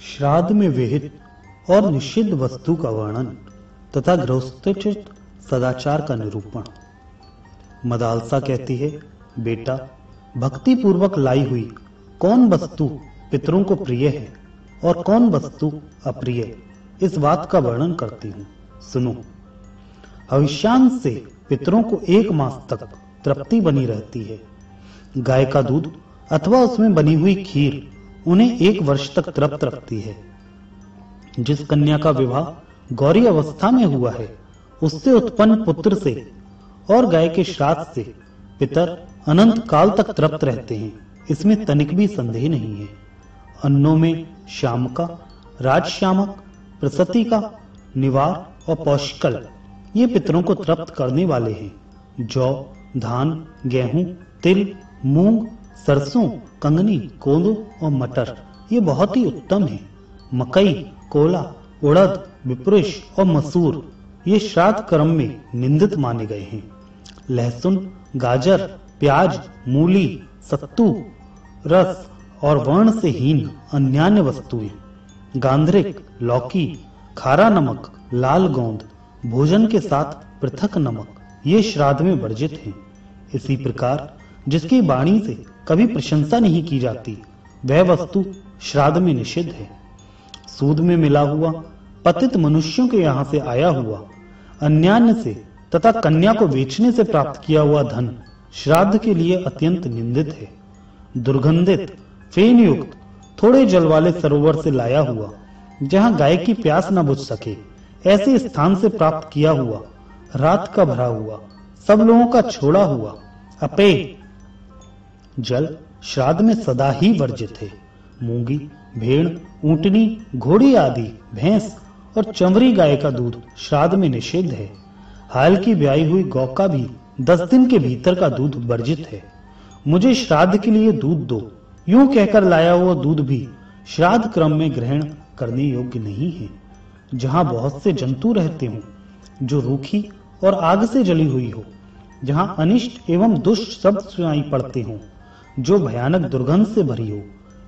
श्राद्ध में विहित और निषिद्ध वस्तु का वर्णन तथा गृहस्थोचित सदाचार का निरूपण। मदालसा कहती है, बेटा, भक्ति पूर्वक लाई हुई कौन वस्तु पितरों को प्रिय है और कौन वस्तु अप्रिय, इस बात का वर्णन करती हूँ, सुनो। हविष्यांश से पितरों को 1 मास तक तृप्ति बनी रहती है। गाय का दूध अथवा उसमें बनी हुई खीर उन्हें 1 वर्ष तक तृप्त रखती है। जिस कन्या का विवाह गौरी अवस्था में हुआ है, उससे उत्पन्न पुत्र से और गाय के श्राद्ध से पितर अनंत काल तक तृप्त रहते हैं, इसमें तनिक भी संदेह नहीं है। अन्नों में शामका, राजश्यामक, प्रसतिका, निवार और पौष्कल ये पितरों को तृप्त करने वाले हैं। जौ, धान, गेहूं, तिल, मूंग, सरसों, कंगनी, कोदो और मटर ये बहुत ही उत्तम है। मकई, कोला, उड़द, विप्रिश और मसूर ये श्राद्ध कर्म में निंदित माने गए हैं। लहसुन, गाजर, प्याज, मूली, सत्तू, रस और वर्ण से हीन अन्यान्य वस्तुएं, गांधरिक, लौकी, खारा नमक, लाल गोंद, भोजन के साथ पृथक नमक ये श्राद्ध में वर्जित हैं। इसी प्रकार जिसकी वाणी से कभी प्रशंसा नहीं की जाती, वह वस्तु श्राद्ध में निषिद्ध है। सूद में मिला हुआ, पतित मनुष्यों के यहाँ से आया हुआ, अन्यान्य से तथा कन्या को बेचने से प्राप्त किया हुआ धन श्राद्ध के लिए अत्यंत निंदित है। दुर्गंधित, फेन युक्त, थोड़े जल वाले सरोवर से लाया हुआ, जहाँ गाय की प्यास न बुझ सके, ऐसे स्थान से प्राप्त किया हुआ, रात का भरा हुआ, सब लोगों का छोड़ा हुआ अपेय जल श्राद्ध में सदा ही वर्जित है। मूंगी, भेड़, ऊंटनी, घोड़ी आदि, भैंस और चंवरी गाय का दूध श्राद्ध में निषिद्ध है। हाल की ब्याई हुई गौ का भी 10 दिन के भीतर का दूध वर्जित है। मुझे श्राद्ध के लिए दूध दो, यूं कहकर लाया हुआ दूध भी श्राद्ध क्रम में ग्रहण करने योग्य नहीं है। जहां बहुत से जंतु रहते हों, जो रूखी और आग से जली हुई हो, जहां अनिष्ट एवं दुष्ट शब्द सुनाई पड़ते हों, जो भयानक दुर्गंध से भरी हो,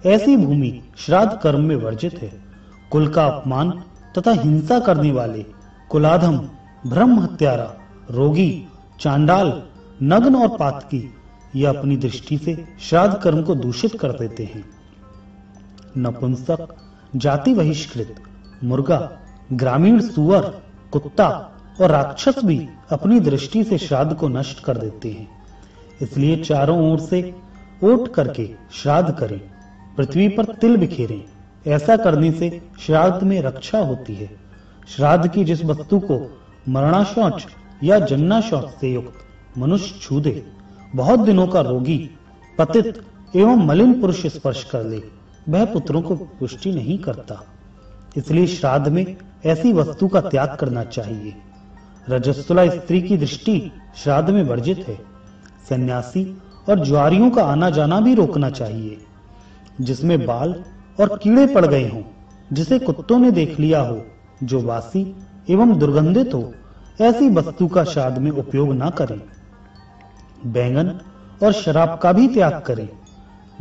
ऐसी भूमि श्राद्ध कर्म में वर्जित है। कुल का अपमान तथा हिंसा करने वाले, कुलाधम, ब्रह्म हत्यारा, रोगी, चांडाल, नग्न और पातकी ये अपनी दृष्टि से श्राद्ध कर्म को दूषित कर देते हैं। नपुंसक, जाति बहिष्कृत, मुर्गा, ग्रामीण सुअर, कुत्ता और राक्षस भी अपनी दृष्टि से श्राद्ध को नष्ट कर देते हैं। इसलिए चारों ओर से ओट करके श्राद्ध करें, पृथ्वी पर तिल बिखेरें। ऐसा करने से श्राद्ध में रक्षा होती है। श्राद्ध की जिस वस्तु को मरणाशौच या जन्नाशौच से युक्त मनुष्य छू दे, बहुत दिनों का रोगी, पतित एवं मलिन पुरुष स्पर्श कर ले, वह पुत्रों को पुष्टि नहीं करता। इसलिए श्राद्ध में ऐसी वस्तु का त्याग करना चाहिए। रजस्वला स्त्री की दृष्टि श्राद्ध में वर्जित है। सन्यासी और ज्वारियों का आना जाना भी रोकना चाहिए। जिसमें बाल और कीड़े पड़ गए हों, जिसे कुत्तों ने देख लिया हो, जो वासी एवं दुर्गंधित हो, ऐसी वस्तु का श्राद्ध में उपयोग न करें। बैंगन और शराब का भी त्याग करें।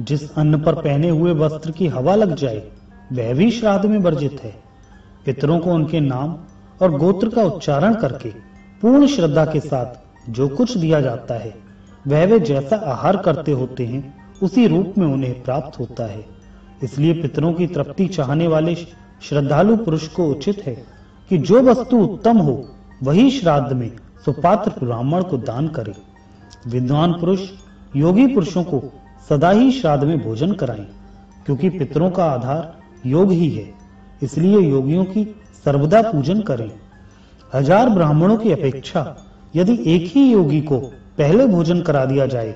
जिस अन्न पर पहने हुए वस्त्र की हवा लग जाए, वह भी श्राद्ध में वर्जित है। पितरों को उनके नाम और गोत्र का उच्चारण करके पूर्ण श्रद्धा के साथ जो कुछ दिया जाता है, वह वे जैसा आहार करते होते हैं, उसी रूप में उन्हें प्राप्त होता है। इसलिए पितरों की तृप्ति चाहने वाले श्रद्धालु पुरुष को उचित है कि जो वस्तु उत्तम हो, वही श्राद्ध में सुपात्र ब्राह्मण को दान करे। विद्वान पुरुष योगी पुरुषों को सदा ही श्राद्ध में भोजन कराएं, क्योंकि पितरों का आधार योग ही है। इसलिए योगियों की सर्वदा पूजन करें। 1000 ब्राह्मणों की अपेक्षा यदि एक ही योगी को पहले भोजन करा दिया जाए,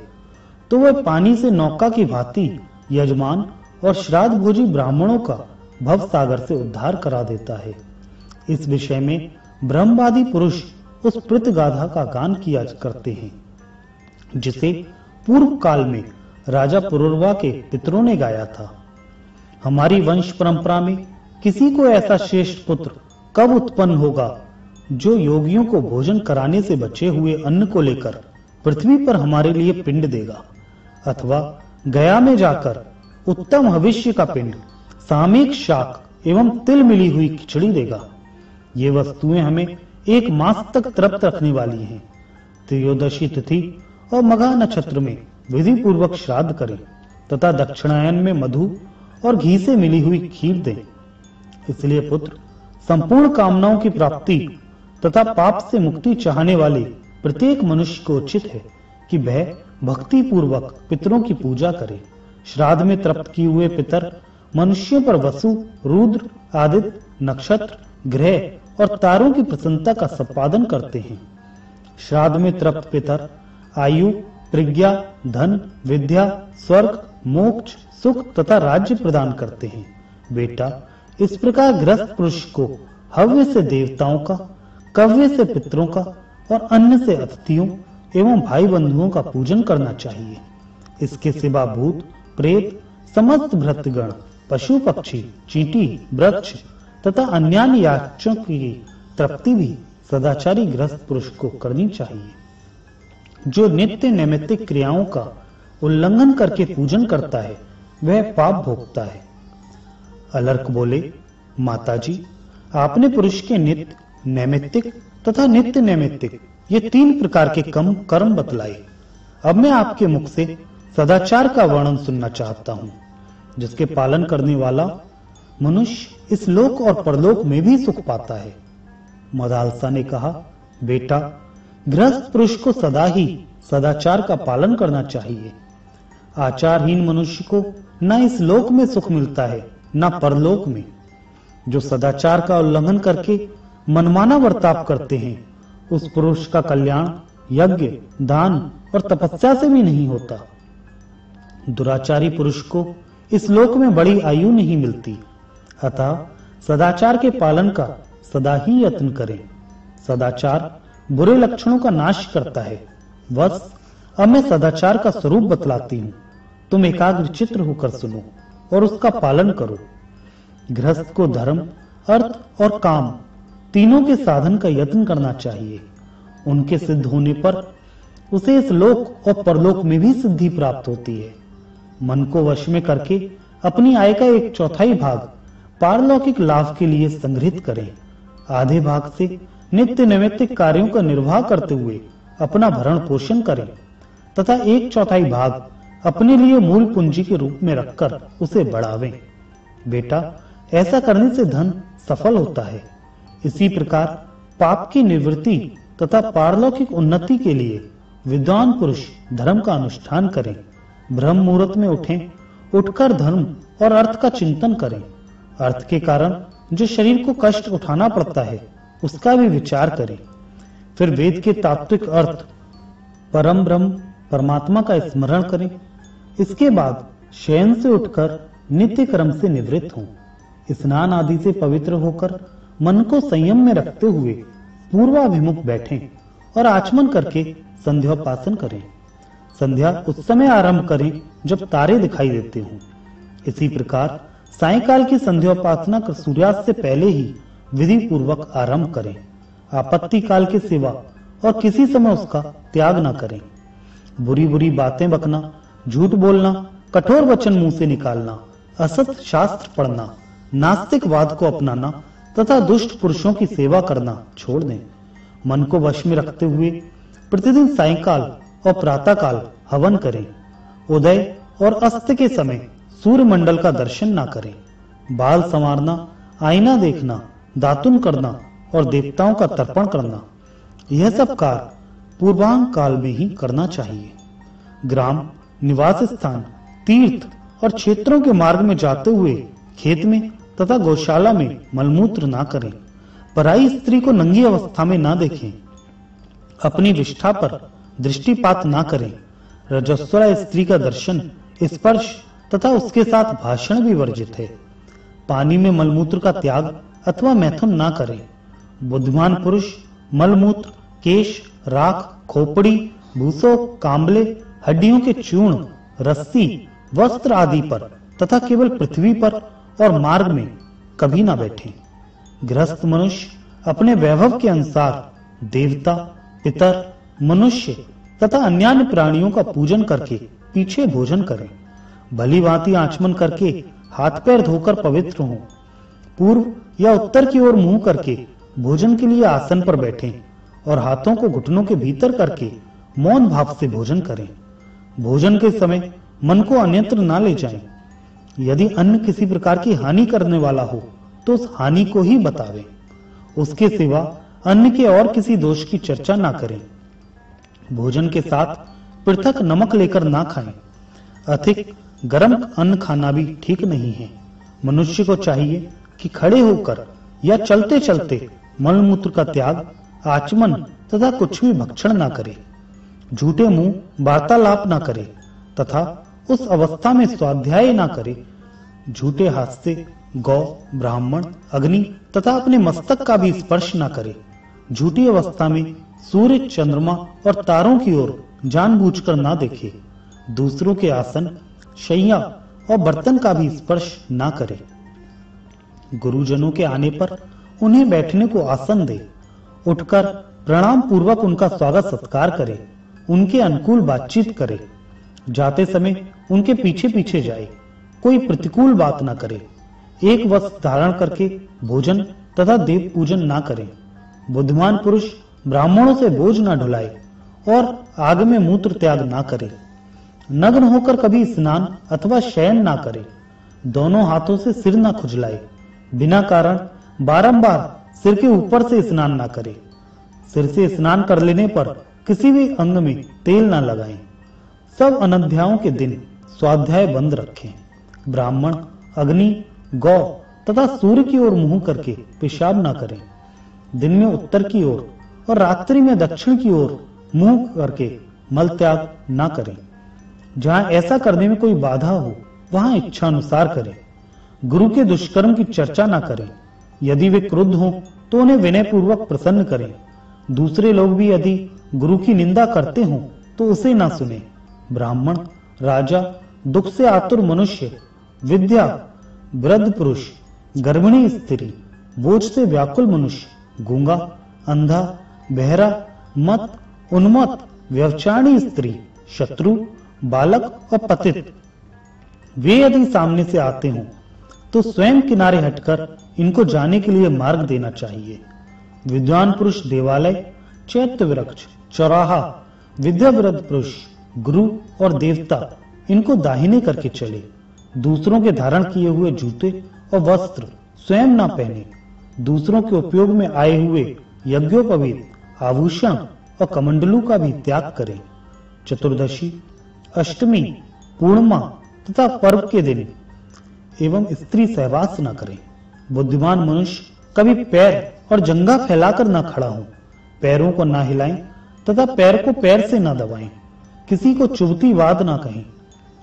तो वह पानी से नौका की भांति यजमान और श्राद्ध भोजी ब्राह्मणों का भव सागर से उद्धार करा देता है। इस विषय में ब्रह्मवादी पुरुष उस प्रीत गाथा का गान किया करते हैं, जिसे पूर्व काल में राजा पुरुरवा के पितरों ने गाया था। हमारी वंश परंपरा में किसी को ऐसा श्रेष्ठ पुत्र कब उत्पन्न होगा, जो योगियों को भोजन कराने से बचे हुए अन्न को लेकर पृथ्वी पर हमारे लिए पिंड देगा, अथवा गया में जाकर उत्तम भविष्य का पिंड सामयिक शाक एवं तिल मिली हुई खिचड़ी देगा। ये वस्तुएं हमें 1 मास तक तृप्त रखने वाली हैं। त्रयोदशी तिथि और मघा नक्षत्र में विधि पूर्वक श्राद्ध करें तथा दक्षिणायन में मधु और घी से मिली हुई खीर दें। इसलिए पुत्र, संपूर्ण कामनाओं की प्राप्ति तथा पाप से मुक्ति चाहने वाले प्रत्येक मनुष्य को उचित है कि वह भक्ति पूर्वक पितरों की पूजा करे। श्राद्ध में तृप्त किए हुए पितर मनुष्यों पर वसु, रुद्र, आदित्य, नक्षत्र, ग्रह और तारों की प्रसन्नता का संपादन करते हैं। श्राद्ध में तृप्त पितर आयु, प्रज्ञा, धन, विद्या, स्वर्ग, मोक्ष, सुख तथा राज्य प्रदान करते हैं। बेटा, इस प्रकार गृहस्थ पुरुष को हव्य से देवताओं का, कव्य से पितरों का और अन्न से अतिथियों एवं भाई बंधुओं का पूजन करना चाहिए। इसके सिवा भूत, प्रेत, समस्त भृत्यगण, पशु पक्षी, चींटी, वृक्ष तथा अन्य याचकों की तृप्ति भी सदाचारी गृहस्थ पुरुष को करनी चाहिए। जो नित्य नैमित्तिक क्रियाओं का उल्लंघन करके पूजन करता है वह पाप भोगता है। अलर्क बोले, माताजी, आपने पुरुष के नित्य, नैमित्तिक तथा नित्य नैमित्तिक ये 3 प्रकार के कर्म बतलाए। अब मैं आपके मुख से सदाचार का वर्णन सुनना चाहता हूँ, जिसके पालन करने वाला मनुष्य इस लोक और परलोक में भी सुख पाता है। मदालसा ने कहा, बेटा, गृहस्थ पुरुष को सदा ही सदाचार का पालन करना चाहिए। आचारहीन मनुष्य को न इस लोक में सुख मिलता है न परलोक में। जो सदाचार का उल्लंघन करके मनमाना बर्ताव करते हैं उस पुरुष का कल्याण यज्ञ, दान और तपस्या से भी नहीं होता। दुराचारी पुरुष को इस लोक में बड़ी आयु नहीं मिलती। अतः सदाचार के पालन का सदा ही यत्न करें। सदाचार बुरे लक्षणों का नाश करता है। बस अब मैं सदाचार का स्वरूप बतलाती हूँ, तुम एकाग्र चित्त होकर सुनो और उसका पालन करो। गृहस्थ को धर्म, अर्थ और काम तीनों के साधन का यत्न करना चाहिए। उनके सिद्ध होने पर उसे इस लोक और परलोक में भी सिद्धि प्राप्त होती है। मन को वश में करके अपनी आय का 1/4 भाग पारलौकिक लाभ के लिए संग्रहित करें। आधे भाग से नित्य नैमित्तिक कार्यों का निर्वाह करते हुए अपना भरण पोषण करें तथा 1/4 भाग अपने लिए मूल पूंजी के रूप में रखकर उसे बढ़ावें। बेटा, ऐसा करने से धन सफल होता है। इसी प्रकार पाप की निवृत्ति तथा पारलौकिक उन्नति के लिए विद्वान पुरुष धर्म का अनुष्ठान करें। ब्रह्म मुहूर्त में उठें, उठकर धर्म और अर्थ का चिंतन करें। अर्थ के कारण जो शरीर को कष्ट उठाना पड़ता है उसका भी विचार करें। फिर वेद के तात्विक अर्थ परम ब्रह्म परमात्मा का स्मरण करें। इसके बाद शयन से उठकर नित्य कर्म से निवृत्त हों। स्नान आदि से पवित्र होकर मन को संयम में रखते हुए पूर्वाभिमुख बैठें और आचमन करके संध्योपासन करें। संध्या उस समय आरंभ करें जब तारे दिखाई देते हों। इसी प्रकार सायंकाल की संध्योपासना कर सूर्यास्त से पहले ही विधि पूर्वक आरंभ करें। आपत्ति काल के सिवा और किसी समय उसका त्याग न करें। बुरी बुरी बातें बकना, झूठ बोलना, कठोर वचन मुंह से निकालना, असत शास्त्र पढ़ना, नास्तिकवाद को अपनाना तथा दुष्ट पुरुषों की सेवा करना छोड़ दें। मन को वश में रखते हुए प्रतिदिन सायंकाल और प्रातः काल हवन करें। उदय और अस्त के समय सूर्य मंडल का दर्शन ना करें। बाल संवारना, आईना देखना, दातुन करना और देवताओं का तर्पण करना, यह सब कार्य पूर्वांग काल में ही करना चाहिए। ग्राम, निवास स्थान, तीर्थ और क्षेत्रों के मार्ग में जाते हुए खेत में तथा गौशाला में मलमूत्र ना करें। पराई स्त्री को नंगी अवस्था में ना देखें। अपनी विष्ठा पर दृष्टिपात ना करें। रजस्वला स्त्री का दर्शन, स्पर्श तथा उसके साथ भाषण भी वर्जित है। पानी में मलमूत्र का त्याग अथवा मैथुन ना करें। बुद्धिमान पुरुष मलमूत्र, केश, राख, खोपड़ी, भूसों, कांबले, हड्डियों के चूर्ण, रस्सी, वस्त्र आदि पर तथा केवल पृथ्वी पर और मार्ग में कभी ना बैठे। गृहस्थ मनुष्य अपने वैभव के अनुसार देवता, पितर, मनुष्य तथा अन्य प्राणियों का पूजन करके पीछे भोजन करें। भली भांति आचमन करके हाथ पैर धोकर पवित्र हों। पूर्व या उत्तर की ओर मुंह करके भोजन के लिए आसन पर बैठें और हाथों को घुटनों के भीतर करके मौन भाव से भोजन करें। भोजन के समय मन को अन्यत्र ना ले जाएं। यदि अन्न किसी प्रकार की हानि करने वाला हो तो उस हानि को ही बतावें। उसके सिवा अन्न के और किसी दोष की चर्चा ना करें। भोजन के साथ पृथक नमक लेकर ना खाएं। अधिक गर्म अन्न खाना भी ठीक नहीं है। मनुष्य को चाहिए कि खड़े होकर या चलते चलते मलमूत्र का त्याग, आचमन तथा कुछ भी भक्षण ना करे। झूठे मुंह वार्तालाप ना करे तथा उस अवस्था में स्वाध्याय ना करे। झूठे हाथ से गौ, ब्राह्मण, अग्नि तथा अपने मस्तक का भी स्पर्श ना करे। झूठी अवस्था में सूर्य, चंद्रमा और तारों की ओर जानबूझकर ना देखे। दूसरों के आसन, शैया और बर्तन का भी स्पर्श ना करे। गुरुजनों के आने पर उन्हें बैठने को आसन दे। उठकर प्रणाम पूर्वक उनका स्वागत सत्कार करे। उनके अनुकूल बातचीत करे। जाते समय उनके पीछे पीछे जाए। कोई प्रतिकूल बात ना करे। एक वस्त्र धारण करके भोजन तथा देव पूजन ना करें। बुद्धिमान पुरुष ब्राह्मणों से बोझ ना ढुलाए और आग में मूत्र त्याग ना करे। नग्न होकर कभी स्नान अथवा शयन ना करे। दोनों हाथों से सिर ना खुजलाए। बिना कारण बारंबार सिर के ऊपर से स्नान ना करे। सिर से स्नान कर लेने पर किसी भी अंग में तेल ना लगाएं। सब अनध्यायों के दिन स्वाध्याय बंद रखें। ब्राह्मण, अग्नि, गौ तथा सूर्य की ओर मुंह करके पेशाब ना करें। दिन में उत्तर की ओर और रात्रि में दक्षिण की ओर मुंह करके मल त्याग ना करें। जहां ऐसा करने में कोई बाधा हो वहां इच्छा अनुसार करें। गुरु के दुष्कर्म की चर्चा ना करें। यदि वे क्रुद्ध हों तो उन्हें विनय पूर्वक प्रसन्न करें। दूसरे लोग भी यदि गुरु की निंदा करते हों तो उसे ना सुने। ब्राह्मण, राजा, दुख से आतुर मनुष्य, विद्या, वृद्ध पुरुष, गर्भिणी स्त्री, बोझ से व्याकुल मनुष्य, गूंगा, अंधा, बहरा, मत, उन्मत्त, व्यभिचारिणी स्त्री, शत्रु, बालक और पतित, वे यदि सामने से आते हों तो स्वयं किनारे हटकर इनको जाने के लिए मार्ग देना चाहिए। विद्वान पुरुष देवालय, चैत्य वृक्ष, चौराहा, विद्या वृद्ध पुरुष, गुरु और देवता इनको दाहिने करके चले। दूसरों के धारण किए हुए जूते और वस्त्र स्वयं ना पहने। दूसरों के उपयोग में आए हुए यज्ञोपवीत, आभूषण और कमंडलू का भी त्याग करें। चतुर्दशी, अष्टमी, पूर्णिमा तथा पर्व के दिन एवं स्त्री सहवास न करें। बुद्धिमान मनुष्य कभी पैर और जंघा फैलाकर न खड़ा हो। पैरों को ना हिलाएं तथा पैर को पैर से न दबाएं। किसी को चुभती बात ना कहें।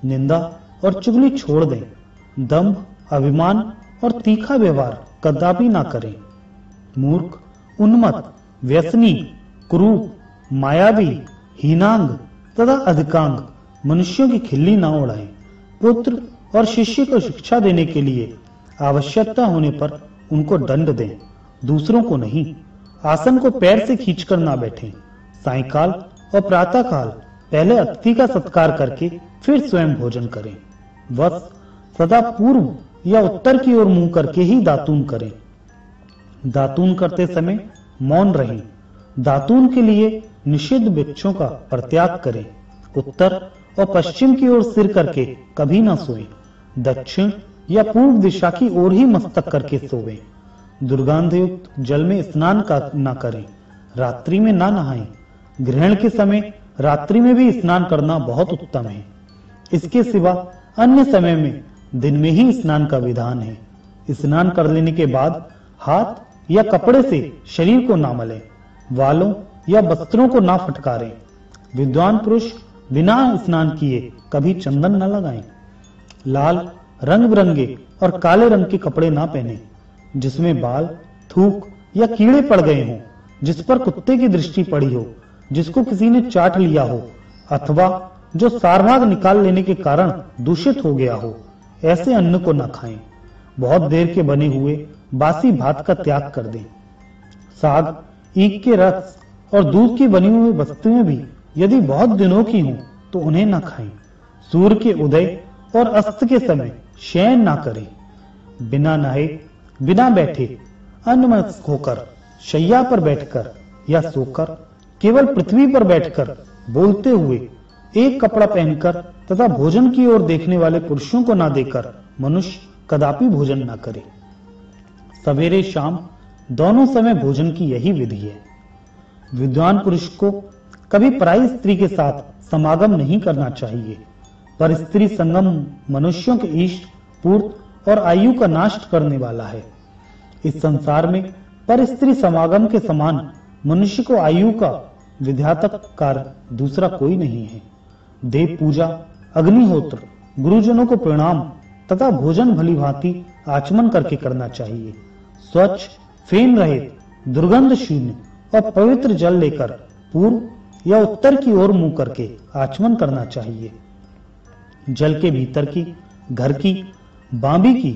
निंदा और चुगली छोड़ दें। दंभ, अभिमान और तीखा व्यवहार कदापि ना करें। मूर्ख, उन्मत्त, व्यसनी, कुरूप, मायावी, हीनांग तथा अधिकांग मनुष्यों की खिल्ली ना उड़ाएं। पुत्र और शिष्य को शिक्षा देने के लिए आवश्यकता होने पर उनको दंड दें, दूसरों को नहीं। आसन को पैर से खींचकर ना बैठें। सायंकाल और प्रातः काल पहले अतिथि का सत्कार करके फिर स्वयं भोजन करें। बस सदा पूर्व या उत्तर की ओर मुंह करके ही दातून करें। दातून करते समय मौन रहें। दातून के लिए निषिद्ध वृक्षों का परित्याग करें। उत्तर और पश्चिम की ओर सिर करके कभी ना सोएं। दक्षिण या पूर्व दिशा की ओर ही मस्तक करके सोवें। दुर्गंधयुक्त जल में स्नान ना करें। रात्रि में ना नहाएं। ग्रहण के समय रात्रि में भी स्नान करना बहुत उत्तम है। इसके सिवा अन्य समय में दिन में ही स्नान का विधान है। स्नान कर लेने के बाद हाथ या कपड़े से शरीर को ना मलें। वालों या वस्त्रों को ना फटकारें। विद्वान पुरुष बिना स्नान किए कभी चंदन न लगाएं। लाल, रंग बिरंगे और काले रंग के कपड़े ना पहने जिसमें बाल, थूक या कीड़े पड़ गए हों, जिस पर कुत्ते की दृष्टि पड़ी हो, जिसको किसी ने चाट लिया हो अथवा जो सारभाग निकाल लेने के कारण दूषित हो गया हो, ऐसे अन्न को न खाएं। बहुत देर के बने हुए बासी भात का त्याग कर दें। साग, ईख के रस और दूध की बनी हुई वस्तुएं भी यदि बहुत दिनों की हों तो उन्हें न खाएं। सूर्य के उदय और अस्त के समय शयन ना करें। बिना नहाए बिना बैठे अन्यमनस्क होकर शैया पर बैठकर या सोकर केवल पृथ्वी पर बैठकर बोलते हुए एक कपड़ा पहनकर तथा भोजन की ओर देखने वाले पुरुषों को न देकर मनुष्य कदापि भोजन न करे। सवेरे शाम दोनों समय भोजन की यही विधि है। विद्वान पुरुष को कभी पराई स्त्री के साथ समागम नहीं करना चाहिए, पर स्त्री संगम मनुष्यों के इष्ट पूर्त और आयु का नाश करने वाला है। इस संसार में पर स्त्री समागम के समान मनुष्य को आयु का विधातक कार्य दूसरा कोई नहीं है। देव पूजा, अग्निहोत्र, गुरुजनों को प्रणाम तथा भोजन भली भांति आचमन करके करना चाहिए। स्वच्छ, फेन रहित, दुर्गंध शून्य और पवित्र जल लेकर पूर्व या उत्तर की ओर मुंह करके आचमन करना चाहिए। जल के भीतर की, घर की, बांबी की,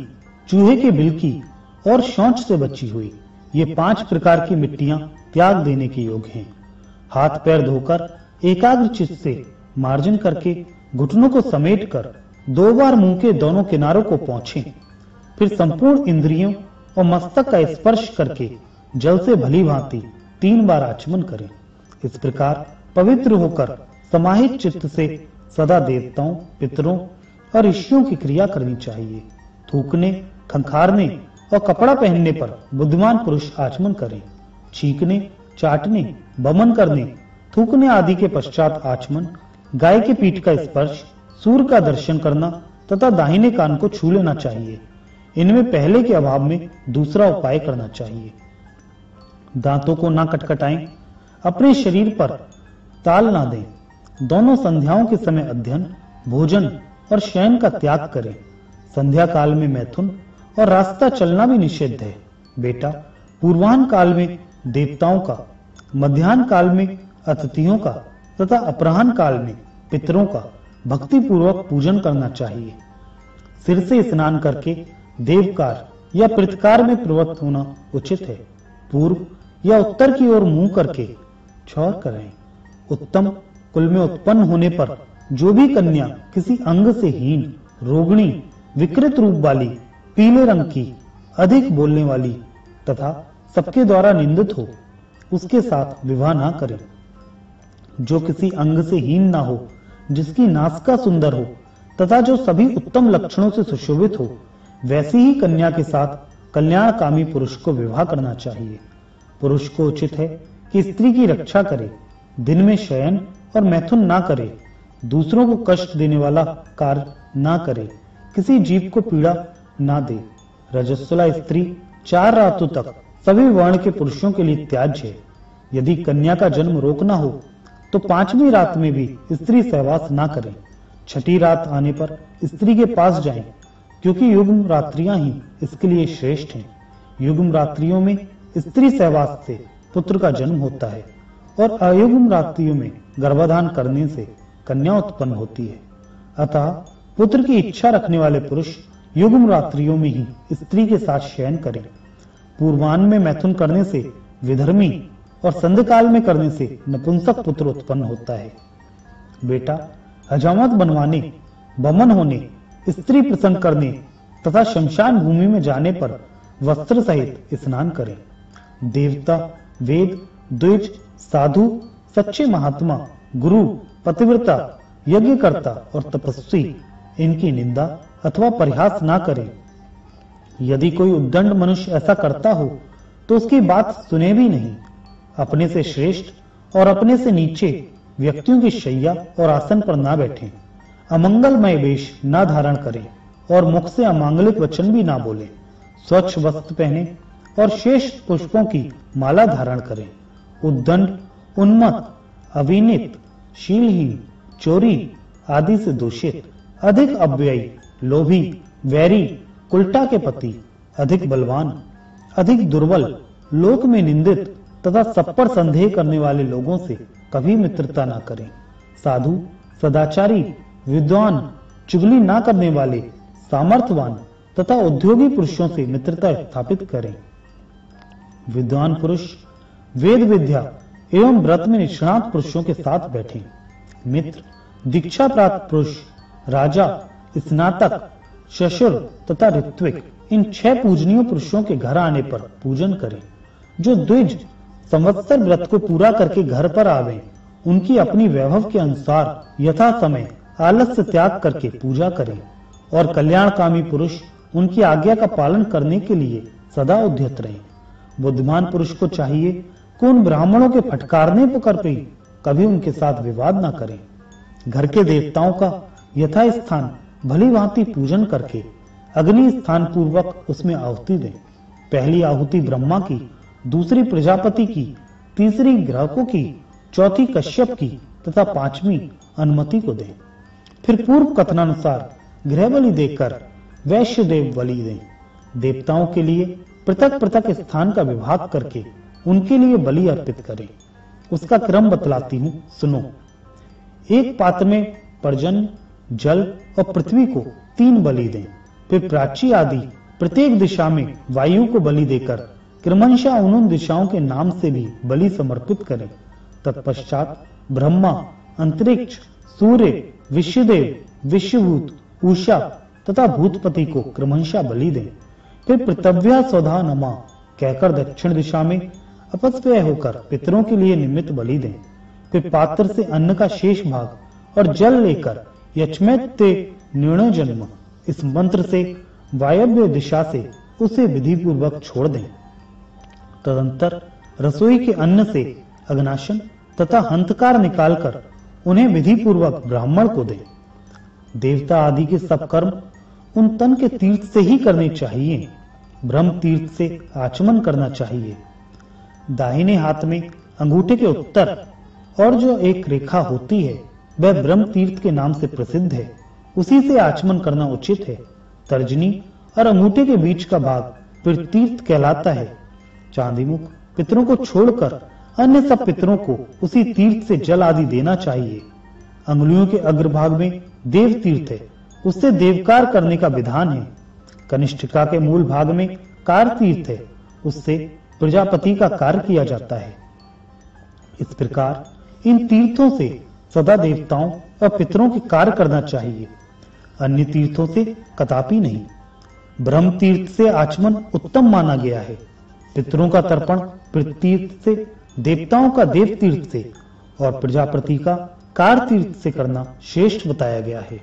चूहे के बिल की और शौच से बची हुई ये 5 प्रकार की मिट्टियां त्याग देने के योग्य हैं। हाथ पैर धोकर एकाग्र चित्त से मार्जन करके घुटनों को समेटकर 2 बार मुंह के दोनों किनारों को पोंछें। फिर संपूर्ण इंद्रियों और मस्तक का स्पर्श करके जल से भली भांति 3 बार आचमन करें। इस प्रकार पवित्र होकर समाहित चित्त से सदा देवताओं, पितरों और ऋषियों की क्रिया करनी चाहिए। थूकने, खंखारने और कपड़ा पहनने पर बुद्धिमान पुरुष आचमन करें। छींकने, चाटने, बमन करने, थूकने आदि के पश्चात आचमन, गाय के पीठ का स्पर्श, सूर्य का दर्शन करना तथा दाहिने कान को छू लेना चाहिए। इनमें पहले के अभाव में दूसरा उपाय करना चाहिए। दांतों को ना कटकटाएं, अपने शरीर पर ताल ना दें। दोनों संध्याओं के समय अध्ययन, भोजन और शयन का त्याग करें। संध्या काल में मैथुन और रास्ता चलना भी निषिद्ध है। बेटा, पूर्वाह्न काल में देवताओं का, मध्याह्न काल में अतिथियों का तथा अपराह्न काल में पितरों का भक्ति पूर्वक पूजन करना चाहिए। सिर से स्नान करके देवकार या पृथकार में प्रवृत्त होना उचित है। पूर्व या उत्तर की ओर मुंह करके छौर करें। उत्तम कुल में उत्पन्न होने पर जो भी कन्या किसी अंग से हीन, रोगणी, विकृत रूप वाली, पीले रंग की, अधिक बोलने वाली तथा सबके द्वारा निंदित हो, उसके साथ विवाह ना करें। जो किसी अंग से हीन ना हो, जिसकी नासिका सुंदर हो तथा जो सभी उत्तम लक्षणों से सुशोभित हो, वैसी ही कन्या के साथ कल्याणकामी पुरुष को विवाह करना चाहिए। पुरुष को उचित है कि स्त्री की रक्षा करे, दिन में शयन और मैथुन ना करे, दूसरों को कष्ट देने वाला कार्य ना करे, किसी जीव को पीड़ा ना दे। रजस्वला स्त्री 4 रातों तक सभी वर्ण के पुरुषों के लिए त्याज्य है। यदि कन्या का जन्म रोकना हो तो 5वीं रात में भी स्त्री सहवास ना करें। 6ठी रात आने पर स्त्री के पास जाएं, क्योंकि युग्म रात्रियां ही इसके लिए श्रेष्ठ हैं। युग्म रात्रियों में स्त्री सहवास से पुत्र का जन्म होता है और अयुग्म रात्रियों में गर्भाधान करने से कन्या उत्पन्न होती है। अतः पुत्र की इच्छा रखने वाले पुरुष युग्म रात्रियों में ही स्त्री के साथ शयन करें। पूर्वाह्न में मैथुन करने से विधर्मी और संध्याकाल में करने से नपुंसक पुत्र उत्पन्न होता है। बेटा, हजामत बनवाने, बमन होने, स्त्री प्रसंग करने तथा शमशान भूमि में जाने पर वस्त्र सहित स्नान करें। देवता, वेद, द्विज, साधु, सच्चे महात्मा, गुरु, पतिव्रता, यज्ञकर्ता और तपस्वी इनकी निंदा अथवा परिहास ना करें। यदि कोई उद्दंड मनुष्य ऐसा करता हो तो उसकी बात सुने भी नहीं। अपने से श्रेष्ठ और अपने से नीचे व्यक्तियों की शैया और आसन पर ना बैठें। अमंगलमय वेश ना धारण करें और मुख से अमांगलिक वचन भी ना बोलें। स्वच्छ वस्त्र पहने और शेष पुष्पों की माला धारण करें। उद्दंड, उन्मत्त, अविनीत, शीलहीन, चोरी आदि से दूषित, अधिक अव्ययी, लोभी, वैरी, उल्टा के पति, अधिक बलवान, अधिक दुर्बल, लोक में निंदित तथा सब पर संदेह करने वाले लोगों से कभी मित्रता ना करें। साधु, सदाचारी, विद्वान, चुगली ना करने वाले, सामर्थ्यवान तथा उद्योगी पुरुषों से मित्रता स्थापित करें। विद्वान पुरुष वेद विद्या एवं व्रत में निष्णात पुरुषों के साथ बैठें। मित्र, दीक्षा प्राप्त पुरुष, राजा, स्नातक, शशुर तथा ऋत्विक इन 6 पूजनीय पुरुषों के घर आने पर पूजन करें। जो द्विज संवत्सर व्रत को पूरा करके घर पर आवे, उनकी अपनी वैभव के अनुसार यथा समय आलस्य त्याग करके पूजा करें। और कल्याणकामी पुरुष उनकी आज्ञा का पालन करने के लिए सदा उद्यत रहें। बुद्धिमान पुरुष को चाहिए कि उन ब्राह्मणों के फटकारने पर भी कभी उनके साथ विवाद न करें। घर के देवताओं का यथा स्थान भली भांति पूजन करके अग्नि स्थान पूर्वक उसमें आहुति दें। पहली आहुति ब्रह्मा की, दूसरी प्रजापति की, तीसरी ग्राहकों की, चौथी कश्यप की तथा 5वीं अनुमति को दें। फिर पूर्व कथनानुसार गृह बलि देकर वैश्य देव बलि दें। देवताओं के लिए पृथक पृथक स्थान का विभाग करके उनके लिए बलि अर्पित करें। उसका क्रम बतलाती हूँ, सुनो। एक पात्र में पर्जन्य, जल और पृथ्वी को 3 बलि दें। फिर प्राची आदि प्रत्येक दिशा में वायु को बलि देकर क्रमशः उन दिशाओं के नाम से भी बलि समर्पित करें। तत्पश्चात ब्रह्मा, अंतरिक्ष, सूर्य, विश्वदेव, विश्वभूत, उषा तथा भूतपति को क्रमशः बलि दें। फिर पृथव्या स्वधा नमा कहकर दक्षिण दिशा में अपस्व्यय होकर पितरों के लिए निमित्त बलि दें। फिर पात्र से अन्न का शेष भाग और जल लेकर यचमैत्ते निर्णय जन्म इस मंत्र से वायव्य दिशा से उसे विधि पूर्वक छोड़ दें। तदंतर रसोई के अन्न से अग्नाशन तथा हंतकार निकालकर उन्हें विधि पूर्वक ब्राह्मण को दें। देवता आदि के सब कर्म उन तन के तीर्थ से ही करने चाहिए। ब्रह्म तीर्थ से आचमन करना चाहिए। दाहिने हाथ में अंगूठे के उत्तर और जो एक रेखा होती है वह ब्रह्म तीर्थ के नाम से प्रसिद्ध है, उसी से आचमन करना उचित है। तर्जनी और अंगूठे के बीच का भाग फिर तीर्थ कहलाता है। चांदीमुख पितरों को छोड़कर अन्य सब पितरों को उसी तीर्थ से जल आदि देना चाहिए। अंगुलियों के अग्रभाग में देव तीर्थ है, उससे देवकार करने का विधान है। कनिष्ठिका के मूल भाग में कार तीर्थ है, उससे प्रजापति का कार्य किया जाता है। इस प्रकार इन तीर्थों से सदा देवताओं और पितरों के कार्य करना चाहिए, अन्य तीर्थों से कदापि नहीं। ब्रह्म तीर्थ से आचमन उत्तम माना गया है। पितरों का तर्पण तीर्थ से, देवताओं का देव तीर्थ से और प्रजापति का कार तीर्थ से करना श्रेष्ठ बताया गया है।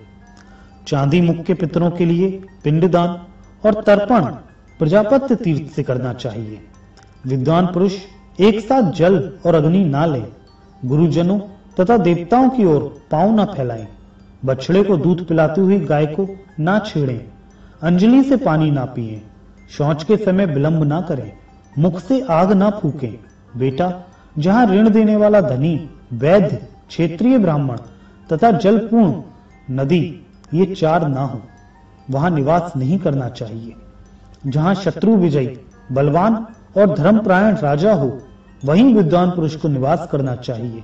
चांदी मुख के पितरों के लिए पिंडदान और तर्पण प्रजापत्य तीर्थ से करना चाहिए। विद्वान पुरुष एक साथ जल और अग्नि ना लें। गुरुजनों तथा देवताओं की ओर पांव ना फैलाएं। बछड़े को दूध पिलाती हुई गाय को ना छेड़ें। अंजलि से पानी ना पिएं। शौच के समय विलंब ना करें। मुख से आग ना फूकें। बेटा, जहां ऋण देने वाला धनी, वैद्य, क्षेत्रीय ब्राह्मण तथा जलपूर्ण नदी ये 4 ना हो, वहां निवास नहीं करना चाहिए। जहां शत्रु विजयी, बलवान और धर्मपरायण राजा हो, वहीं विद्वान पुरुष को निवास करना चाहिए।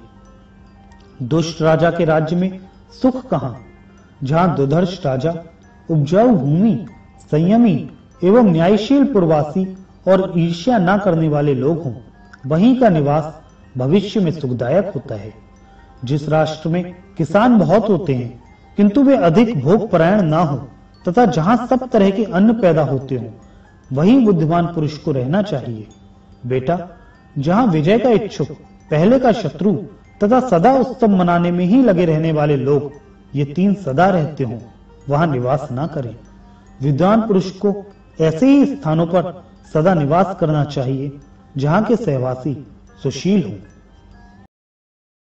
दुष्ट राजा के राज्य में सुख कहां? जहां दुर्धर्ष राजा, उपजाऊ भूमि, संयमी एवं न्यायशील पुरवासी और ईर्ष्या न करने वाले लोग हों, वहीं का निवास भविष्य में सुखदायक होता है। जिस राष्ट्र में किसान बहुत होते हैं किंतु वे अधिक भोग परायण ना हो तथा जहां सब तरह के अन्न पैदा होते हों, वहीं बुद्धिमान पुरुष को रहना चाहिए। बेटा, जहां विजय का इच्छुक, पहले का शत्रु तथा सदा उत्सव मनाने में ही लगे रहने वाले लोग ये 3 सदा रहते हों, वहां निवास ना करें। विद्वान पुरुष को ऐसे ही स्थानों पर सदा निवास करना चाहिए जहां के सहवासी सुशील हों।